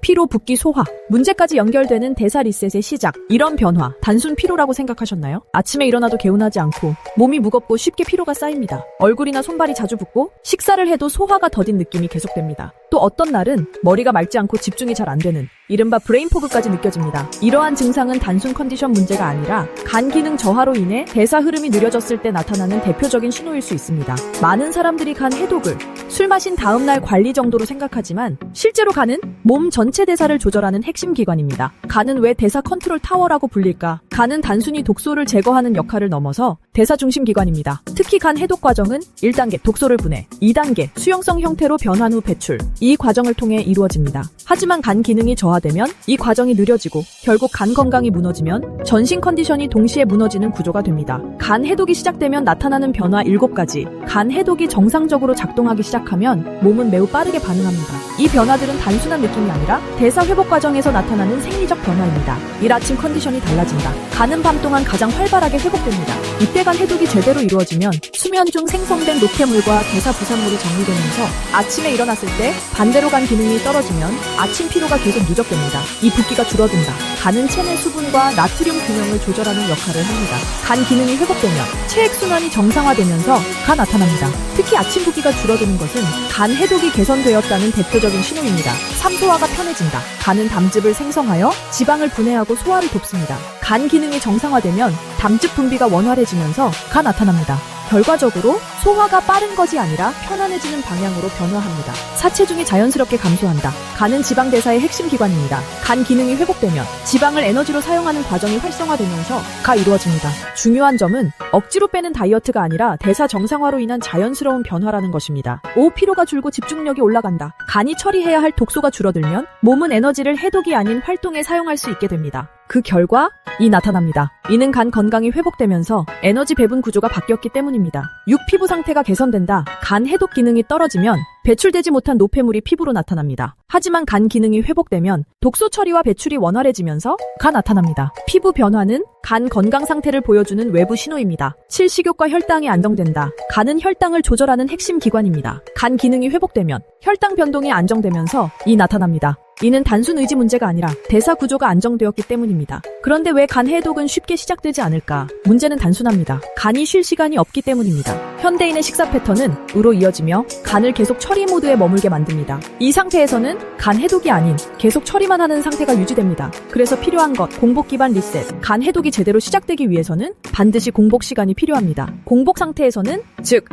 피로, 붓기, 소화, 문제까지 연결되는 대사 리셋의 시작. 이런 변화, 단순 피로라고 생각하셨나요? 아침에 일어나도 개운하지 않고 몸이 무겁고 쉽게 피로가 쌓입니다. 얼굴이나 손발이 자주 붓고 식사를 해도 소화가 더딘 느낌이 계속됩니다. 또 어떤 날은 머리가 맑지 않고 집중이 잘 안 되는 이른바 브레인포그까지 느껴집니다. 이러한 증상은 단순 컨디션 문제가 아니라 간 기능 저하로 인해 대사 흐름이 느려졌을 때 나타나는 대표적인 신호일 수 있습니다. 많은 사람들이 간 해독을 술 마신 다음날 관리 정도로 생각하지만 실제로 간은 몸 전체 대사를 조절하는 핵심 기관입니다. 간은 왜 대사 컨트롤 타워라고 불릴까? 간은 단순히 독소를 제거하는 역할을 넘어서 대사 중심 기관입니다. 특히 간 해독 과정은 1단계 독소를 분해, 2단계 수용성 형태로 변환 후 배출, 이 과정을 통해 이루어집니다. 하지만 간 기능이 저하되면 이 과정이 느려지고 결국 간 건강이 무너지면 전신 컨디션이 동시에 무너지는 구조가 됩니다. 간 해독이 시작되면 나타나는 변화 7가지. 간 해독이 정상적으로 작동하기 시작하면 몸은 매우 빠르게 반응합니다. 이 변화들은 단순한 느낌이 아니라 대사 회복 과정에서 나타나는 생리적 변화입니다. 일 아침 컨디션이 달라진다. 간은 밤 동안 가장 활발하게 회복됩니다. 이때 간 해독이 제대로 이루어지면 수면 중 생성된 노폐물과 대사 부산물이 정리되면서 아침에 일어났을 때 반대로 간 기능이 떨어지면 아침 피로가 계속 누적됩니다. 이 붓기가 줄어든다. 간은 체내 수분과 나트륨 균형을 조절하는 역할을 합니다. 간 기능이 회복되면 체액순환이 정상화되면서 가 나타납니다. 특히 아침 붓기가 줄어드는 것은 간 해독이 개선되었다는 대표적인 신호입니다. 삼소화가 편해진다. 간은 담즙을 생성하여 지방을 분해하고 소화를 돕습니다. 간 기능이 정상화되면 담즙 분비가 원활해지면서 가 나타납니다. 결과적으로 소화가 빠른 것이 아니라 편안해지는 방향으로 변화합니다. 사체중이 자연스럽게 감소한다. 간은 지방 대사의 핵심 기관입니다. 간 기능이 회복되면 지방을 에너지로 사용하는 과정이 활성화되면서 가 이루어집니다. 중요한 점은 억지로 빼는 다이어트가 아니라 대사 정상화로 인한 자연스러운 변화라는 것입니다. 피로가 줄고 집중력이 올라간다. 간이 처리해야 할 독소가 줄어들면 몸은 에너지를 해독이 아닌 활동에 사용할 수 있게 됩니다. 그 결과 이 나타납니다. 이는 간 건강이 회복되면서 에너지 배분 구조가 바뀌었기 때문입니다. 피부 상태가 개선된다. 간 해독 기능이 떨어지면 배출되지 못한 노폐물이 피부로 나타납니다. 하지만 간 기능이 회복되면 독소 처리와 배출이 원활해지면서 가 나타납니다. 피부 변화는 간 건강 상태를 보여주는 외부 신호입니다. 식욕과 혈당이 안정된다. 간은 혈당을 조절하는 핵심 기관입니다. 간 기능이 회복되면 혈당 변동이 안정되면서 이 나타납니다. 이는 단순 의지 문제가 아니라 대사 구조가 안정되었기 때문입니다. 그런데 왜 간 해독은 쉽게 시작되지 않을까? 문제는 단순합니다. 간이 쉴 시간이 없기 때문입니다. 현대인의 식사 패턴은 으로 이어지며 간을 계속 처리 모드에 머물게 만듭니다. 이 상태에서는 간 해독이 아닌 계속 처리만 하는 상태가 유지됩니다. 그래서 필요한 것, 공복 기반 리셋. 간 해독이 제대로 시작되기 위해서는 반드시 공복 시간이 필요합니다. 공복 상태에서는 즉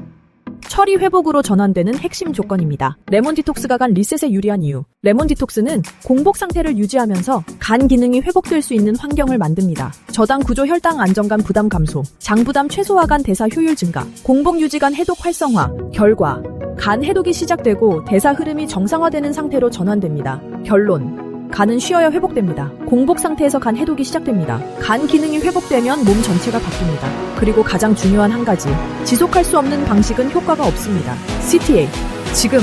처리 회복으로 전환되는 핵심 조건입니다. 레몬 디톡스가 간 리셋에 유리한 이유. 레몬 디톡스는 공복 상태를 유지하면서 간 기능이 회복될 수 있는 환경을 만듭니다. 저당 구조 혈당 안정감 부담 감소, 장 부담 최소화 간 대사 효율 증가, 공복 유지 간 해독 활성화. 결과 간 해독이 시작되고 대사 흐름이 정상화되는 상태로 전환됩니다. 결론. 간은 쉬어야 회복됩니다. 공복 상태에서 간 해독이 시작됩니다. 간 기능이 회복되면 몸 전체가 바뀝니다. 그리고 가장 중요한 한 가지, 지속할 수 없는 방식은 효과가 없습니다. CTA. 지금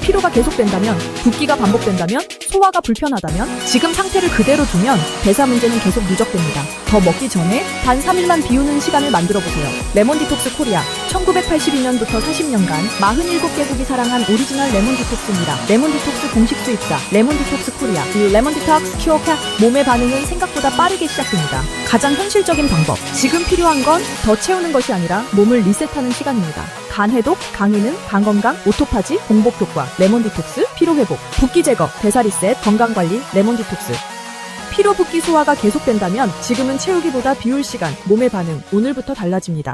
피로가 계속된다면, 붓기가 반복된다면, 소화가 불편하다면 지금 상태를 그대로 두면 대사 문제는 계속 누적됩니다. 더 먹기 전에 단 3일만 비우는 시간을 만들어보세요. 레몬 디톡스 코리아. 1982년부터 40년간 47개국이 사랑한 오리지널 레몬 디톡스입니다. 레몬 디톡스 공식 수입자 레몬 디톡스 코리아. 이 레몬 디톡스 큐어카. 몸의 반응은 생각보다 빠르게 시작됩니다. 가장 현실적인 방법. 지금 필요한 건 더 채우는 것이 아니라 몸을 리셋하는 시간입니다. 간 해독, 강인은, 간 건강, 오토파지, 공복 효과, 레몬 디톡스, 피로 회복, 붓기 제거, 대사 리셋, 건강 관리, 레몬 디톡스. 피로 붓기 소화가 계속된다면 지금은 채우기보다 비울 시간, 몸의 반응, 오늘부터 달라집니다.